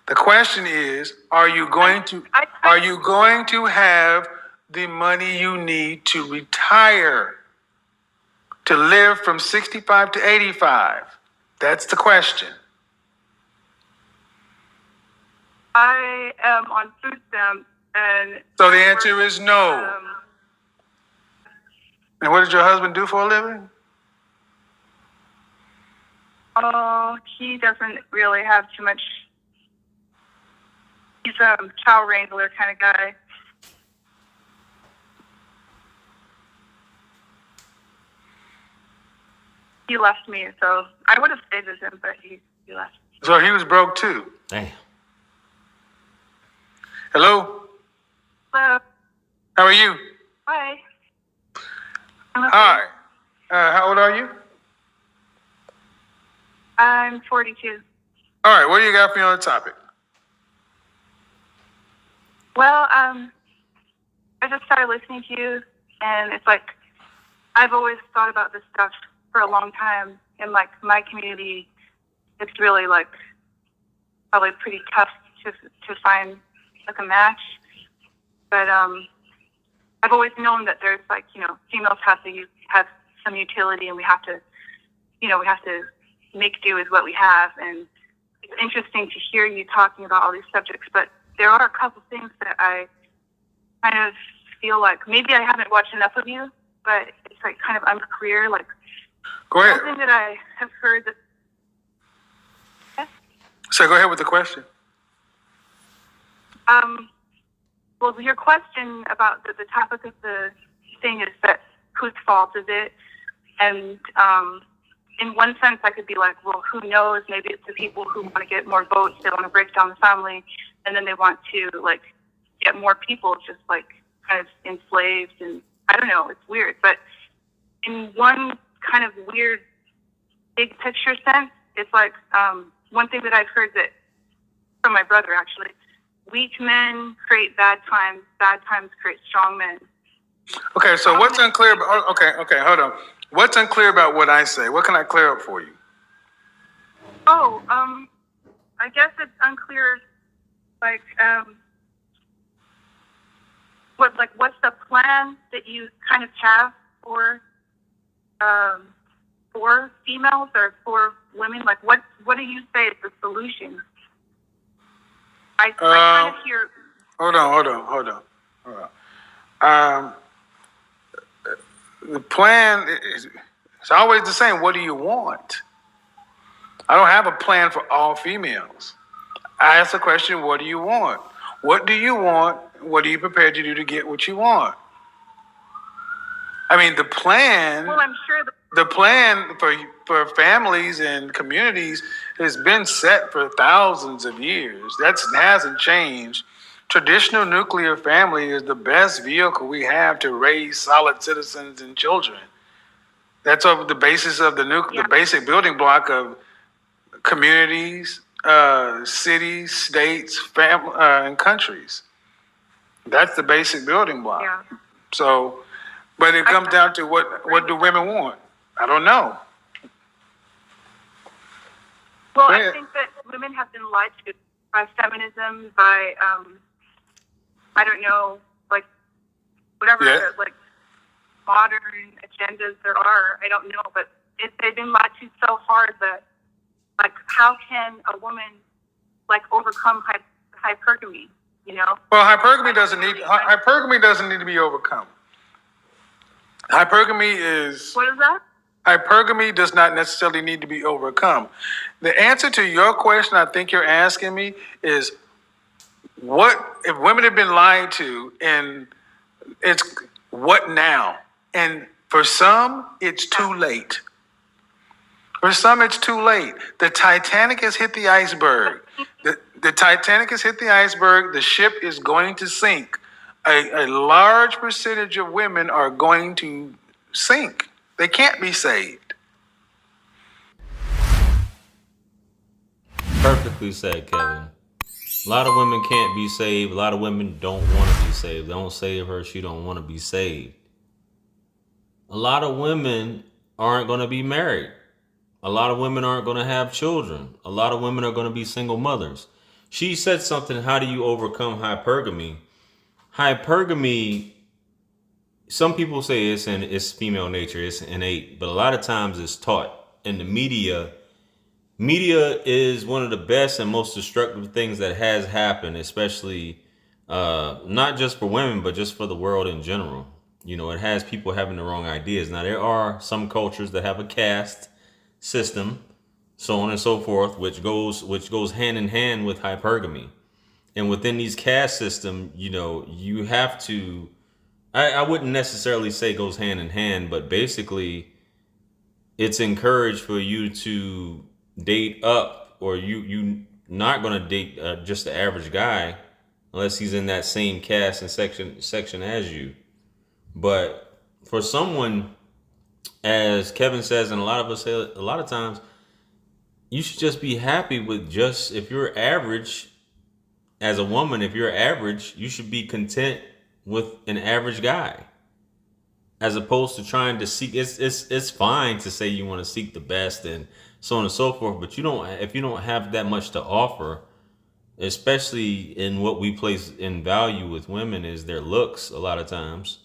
The question is, are you going to have the money you need to retire, to live from 65 to 85? That's the question. I am on food stamps, and so the answer is no. And what does your husband do for a living? Oh, he doesn't really have too much. He's a cow wrangler kind of guy. He left me, so I would have stayed with him, but he left. So he was broke too. Damn. Hello? Hello. How are you? Hi. Hi. How old are you? I'm 42. All right, what do you got for me on the topic? Well, I just started listening to you, and it's like I've always thought about this stuff for a long time. In like my community, it's really like probably pretty tough to find like a match. But I've always known that there's like, you know, females have some utility, and we have to make do with what we have. And it's interesting to hear you talking about all these subjects, but there are a couple things that I kind of feel like maybe I haven't watched enough of you, but it's like kind of unclear. Like, go ahead. Something that I have heard that. Yes? So go ahead with the question. Well, your question about the topic of the thing is that whose fault is it? And in one sense, I could be like, well, who knows? Maybe it's the people who want to get more votes. They want to break down the family, and then they want to like get more people just like kind of enslaved. And I don't know, it's weird. But in one kind of weird big picture sense, it's like one thing that I've heard that from my brother actually. Weak men create bad times create strong men. Okay, so what's unclear about, okay, hold on. What's unclear about what I say? What can I clear up for you? Oh, I guess it's unclear, like, what's the plan that you kind of have for females or for women? Like, what do you say is the solution? I kind of hear. Hold on. The plan is it's always the same. What do you want? I don't have a plan for all females. I ask the question, what do you want? What do you want? What are you prepared to do to get what you want? I mean, the plan. Well, I'm sure the plan for families and communities has been set for thousands of years. That hasn't changed. Traditional nuclear family is the best vehicle we have to raise solid citizens and children. That's the basis of the basic building block of communities, cities, states, and countries. That's the basic building block. Yeah. So, but it comes down to what do women want? I don't know. Well, I think that women have been lied to by feminism, by I don't know, like whatever like modern agendas there are. I don't know, but they've been lied to so hard that like how can a woman like overcome hypergamy? You know? Well, hypergamy doesn't need to be overcome. Hypergamy is. What is that? Hypergamy does not necessarily need to be overcome. The answer to your question, I think you're asking me, is what if women have been lied to, and it's what now? And for some, it's too late. For some, it's too late. The Titanic has hit the iceberg. The Titanic has hit the iceberg. The ship is going to sink. A large percentage of women are going to sink. They can't be saved. Perfectly said, Kevin. A lot of women can't be saved. A lot of women don't want to be saved. They don't save her. She don't want to be saved. A lot of women aren't going to be married. A lot of women aren't going to have children. A lot of women are going to be single mothers. She said something, how do you overcome hypergamy? Hypergamy, some people say it's female nature, it's innate, but a lot of times it's taught. In the media is one of the best and most destructive things that has happened, especially not just for women, but just for the world in general. You know, it has people having the wrong ideas. Now, there are some cultures that have a caste system, so on and so forth, which goes hand in hand with hypergamy. And within these caste system, you know, you have to. I wouldn't necessarily say goes hand in hand, but basically, it's encouraged for you to date up, or you not gonna date just the average guy unless he's in that same caste and section as you. But for someone, as Kevin says, and a lot of us say a lot of times, you should just be happy with just, if you're average as a woman, if you're average, you should be content with an average guy, as opposed to trying to seek. It's fine to say you want to seek the best and so on and so forth, but if you don't have that much to offer, especially in what we place in value with women is their looks a lot of times,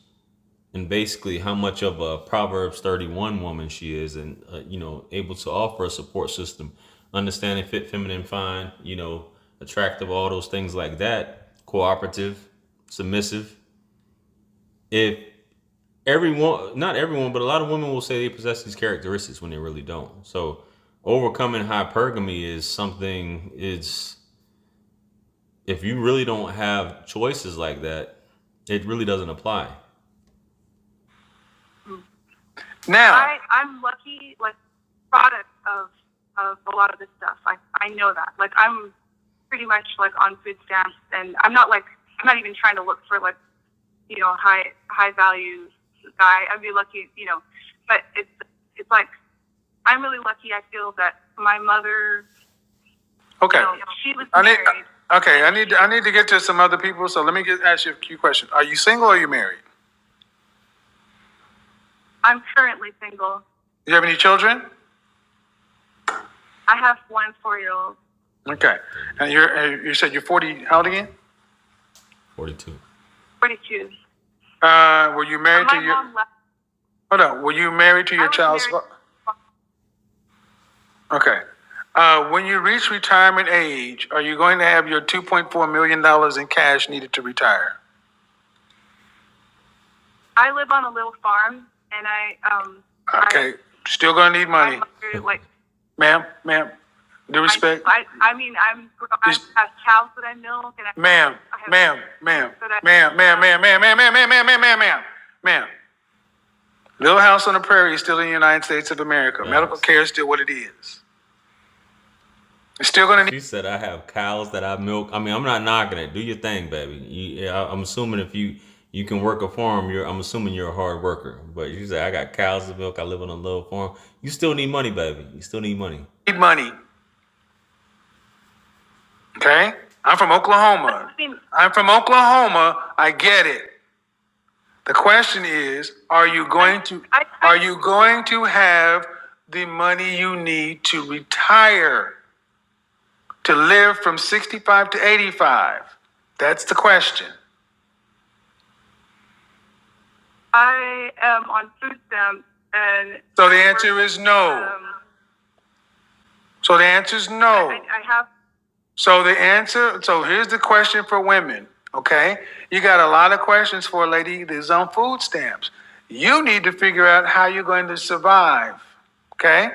and basically how much of a Proverbs 31 woman she is, and you know, able to offer a support system, understanding, fit, feminine, fine, you know, attractive, all those things like that, cooperative, submissive. If everyone, not everyone, but a lot of women will say they possess these characteristics when they really don't. So overcoming hypergamy is something, if you really don't have choices like that, it really doesn't apply. Now, I'm lucky, like, product of a lot of this stuff. I know that. Like, I'm pretty much like on food stamps, and I'm not even trying to look for, like, you know, high value guy. I'd be lucky, you know, but it's like, I'm really lucky. I feel that my mother, okay, you know, she was married. I need to get to some other people. So let me ask you a few questions. Are you single or are you married? I'm currently single. Do you have any children? I have one 4-year-old. Okay, and you said you're 40. How old again? 42. 42. Were you married My to your? mom left. Hold on. Were you married to your child's? Okay. When you reach retirement age, are you going to have your $2.4 million in cash needed to retire? I live on a little farm, and Okay. Still going to need money. Ma'am, due respect. I mean, I have cows that I milk, and Ma'am. Little house on the prairie is still in the United States of America. Yes. Medical care is still what it is. It's still going to need. She said, I have cows that I milk. I mean, I'm not knocking it. Do your thing, baby. I'm assuming if you can work a farm, I'm assuming you're a hard worker. But you said, I got cows to milk. I live on a little farm. You still need money, baby. You still need money. Need money. Okay? I'm from Oklahoma. I get it. The question is, are you going to have the money you need to retire, to live from 65 to 85? That's the question. I am on food stamps, and so the answer is no. So the answer is no. I have. So here's the question for women, okay? You got a lot of questions for a lady that's on food stamps. You need to figure out how you're going to survive, okay?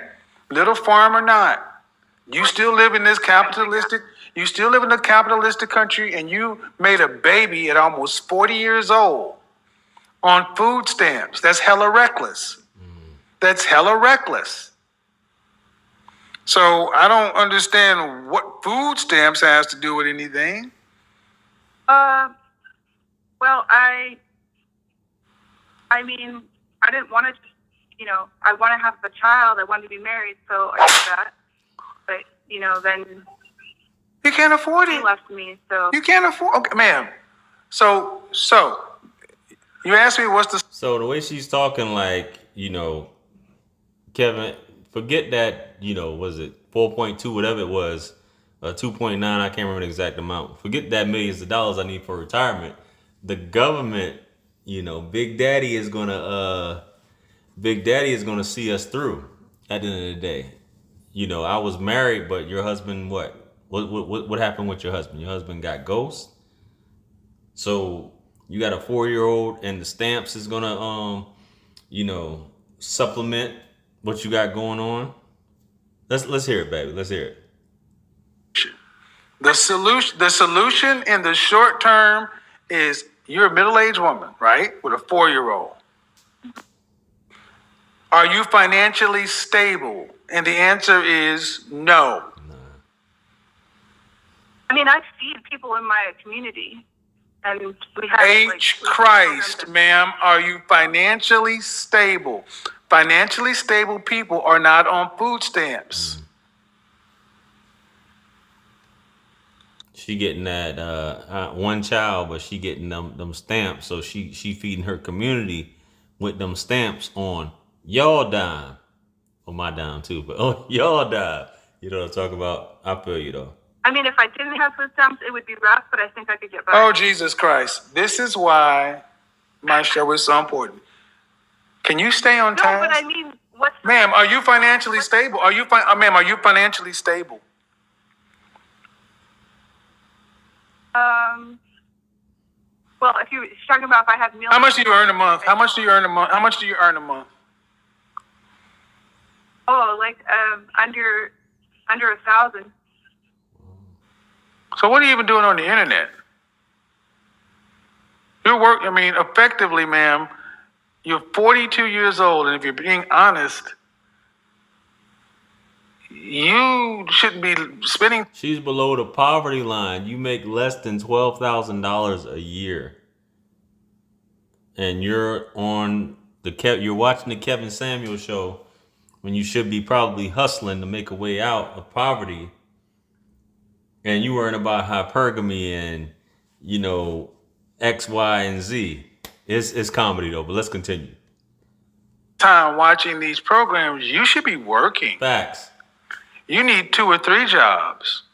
Little farm or not. You still live in a capitalistic country, and you made a baby at almost 40 years old on food stamps. That's hella reckless. So I don't understand what food stamps has to do with anything. Well, I mean, I didn't want to, you know, I want to have a child. I wanted to be married, so I did that. But, you know, then you can't afford it. He left me, so you can't afford. Okay, ma'am. So you asked me what's the. So the way she's talking, like, you know, Kevin, forget that, you know, was it 4.2, whatever it was, 2.9. I can't remember the exact amount. Forget that millions of dollars I need for retirement. The government, Big Daddy is gonna see us through at the end of the day. I was married, but your husband, what? What happened with your husband? Your husband got ghost. So you got a 4-year-old, and the stamps is gonna supplement what you got going on. Let's hear it, baby. Let's hear it. The solution in the short term is you're a middle-aged woman, right? With a 4-year-old. Are you financially stable? And the answer is no. I mean, I feed people in my community, and we have H Christ, ma'am, are you financially stable? Financially stable people are not on food stamps. She getting that one child, but she getting them stamps. So she feeding her community with them stamps on y'all dime, or my dime too, but y'all dime. You know what I'm talking about? I feel you though. I mean, if I didn't have food stamps, it would be rough, but I think I could get by. Oh, Jesus Christ. This is why my show is so important. Can you stay on No, task? but I mean, what's... Ma'am, are you financially stable? Ma'am, are you financially stable? Well, if you're talking about if I have meals... How much do you earn a month? How much do you earn a month? How much do you earn a month? Oh, like under 1,000. So what are you even doing on the internet? Effectively, ma'am, you're 42 years old, and if you're being honest, you shouldn't be spending... She's below the poverty line. You make less than $12,000 a year, and you're watching the Kevin Samuel show when you should be probably hustling to make a way out of poverty. And you worrying about hypergamy and, X, Y, and Z. It's comedy though, but let's continue. Time watching these programs, you should be working. Facts. You need 2 or 3 jobs.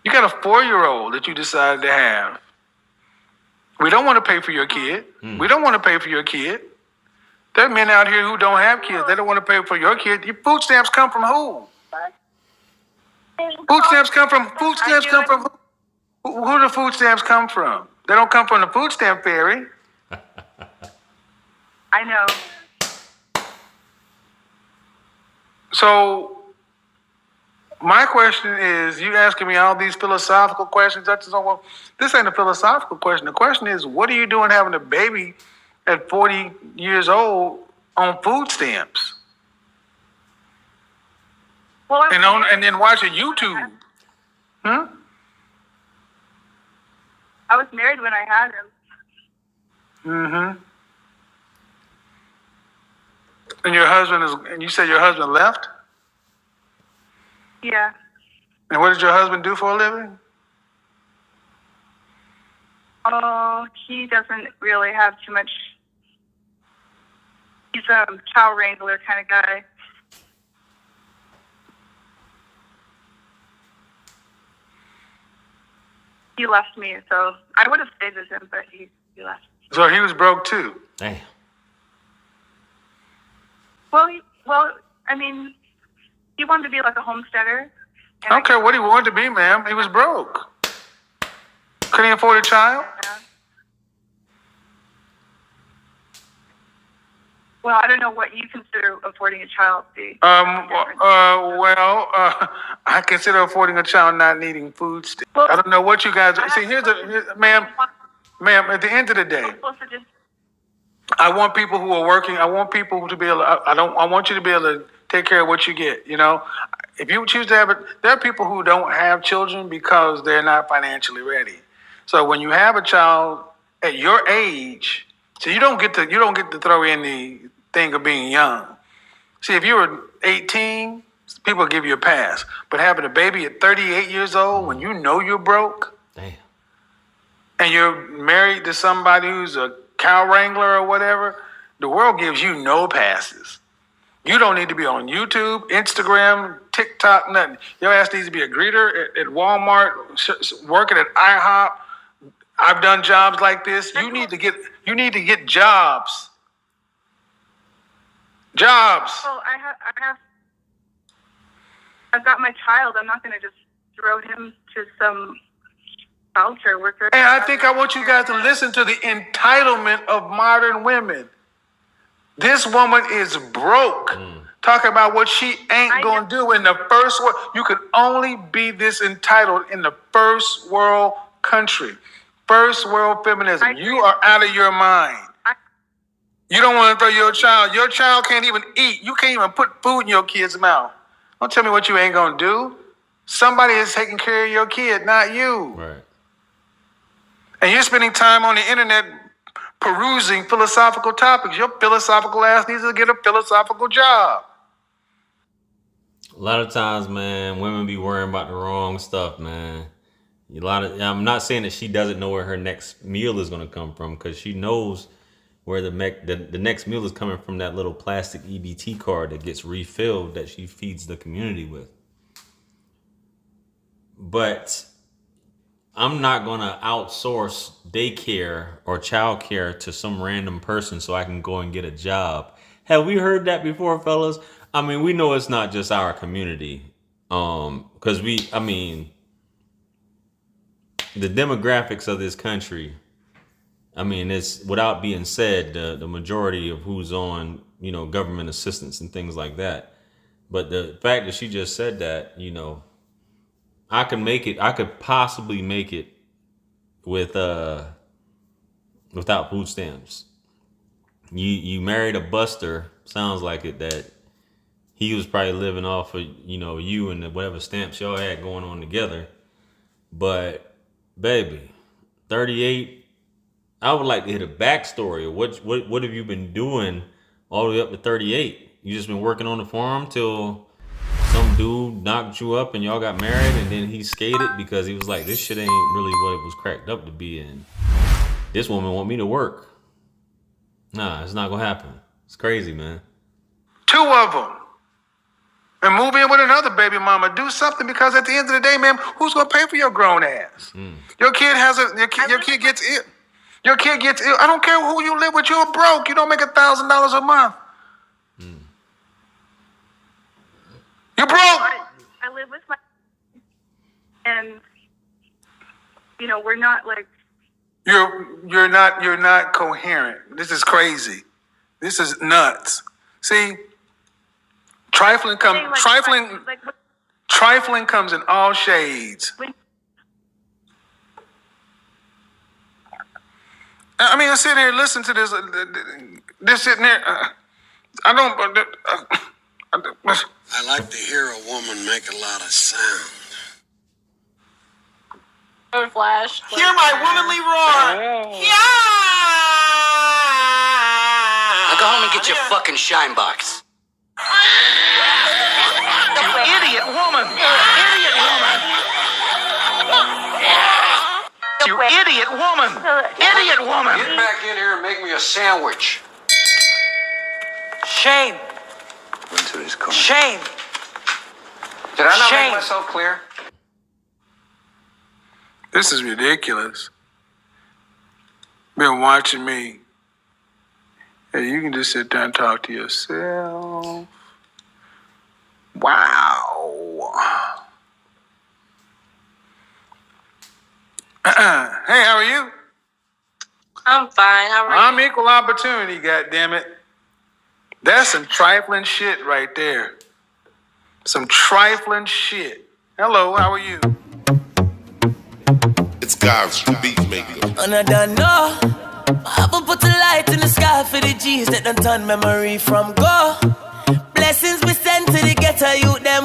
You got a 4-year-old that you decided to have. We don't want to pay for your kid. We don't want to pay for your kid. There are men out here who don't have kids. They don't want to pay for your kid. Your food stamps come from who? Food stamps come from who? Who do food stamps come from? They don't come from the food stamp fairy. I know. So my question is, you asking me all these philosophical questions. This ain't a philosophical question. The question is, what are you doing having a baby at 40 years old on food stamps? Well, And then watching YouTube. I was married when I had him. Mm-hmm. And you said your husband left? Yeah. And what did your husband do for a living? Oh, he doesn't really have too much. He's a cow wrangler kind of guy. He left me, so I would have stayed with him, but he left. So he was broke too. Damn. Well, I mean, he wanted to be like a homesteader. I don't care what he wanted to be, ma'am. He was broke. Couldn't he afford a child? Yeah. Well, I don't know what you consider affording a child to be. I consider affording a child not needing food stamps. Well, I don't know what you guys see. Ma'am. At the end of the day, I want people who are working. I want people to be able. I want you to be able to take care of what you get. If you choose to have it, there are people who don't have children because they're not financially ready. So when you have a child at your age, so you don't get to throw in the thing of being young. See, if you were 18, people give you a pass. But having a baby at 38 years old, when you know you're broke, damn, and you're married to somebody who's a cow wrangler or whatever, the world gives you no passes. You don't need to be on YouTube, Instagram, TikTok, nothing. Your ass needs to be a greeter at Walmart, working at IHOP. I've done jobs like this. You need to get jobs. Jobs. Well, I've got my child. I'm not going to just throw him to some childcare worker. And I think I want you guys to listen to the entitlement of modern women. This woman is broke. Talking about what she ain't going to do in the first world. You can only be this entitled in the first world country. First world feminism. You are out of your mind. You don't want to throw your child. Your child can't even eat. You can't even put food in your kid's mouth. Don't tell me what you ain't going to do. Somebody is taking care of your kid, not you. Right. And you're spending time on the internet perusing philosophical topics. Your philosophical ass needs to get a philosophical job. A lot of times, man, women be worrying about the wrong stuff, man. I'm not saying that she doesn't know where her next meal is going to come from, because she knows where the next meal is coming from, that little plastic EBT card that gets refilled that she feeds the community with. But I'm not going to outsource daycare or childcare to some random person so I can go and get a job. Have we heard that before, fellas? I mean, we know it's not just our community. Because the demographics of this country, it's without being said, the majority of who's on, government assistance and things like that. But the fact that she just said that, I could possibly make it without food stamps. You married a buster, sounds like it, that he was probably living off of, you and whatever stamps y'all had going on together. But baby, 38, I would like to hear the backstory of what have you been doing all the way up to 38? You just been working on the farm till some dude knocked you up and y'all got married, and then he skated because he was like, this shit ain't really what it was cracked up to be, and this woman want me to work. Nah, it's not gonna happen. It's crazy, man. 2 of them. And move in with another baby mama. Do something, because at the end of the day, man, who's gonna pay for your grown ass? Your kid gets ill. Your kid gets ill. I don't care who you live with. You're broke. You don't make $1,000 a month. You're broke. I live with my, and we're not like. You're not coherent. This is crazy. This is nuts. See, trifling comes in all shades. I sit here and listen to this. This sitting there. I like to hear a woman make a lot of sound. Flash. Hear my womanly roar. Yeah! Now go home and get your fucking shine box. You idiot woman! Idiot woman! You idiot woman! Idiot woman! Get back in here and make me a sandwich. Shame! Into this car. Shame! Did I not Shame. make myself clear? This is ridiculous. Been watching me. Hey, you can just sit there and talk to yourself. Wow. Hey, how are you? I'm fine. How are you? I'm equal opportunity, goddammit. That's some trifling shit right there. Some trifling shit. Hello, how are you? It's God's beat maker. And I don't know. I will put a light in the sky for the G's that done turn memory from go. Blessings we send to the ghetto youth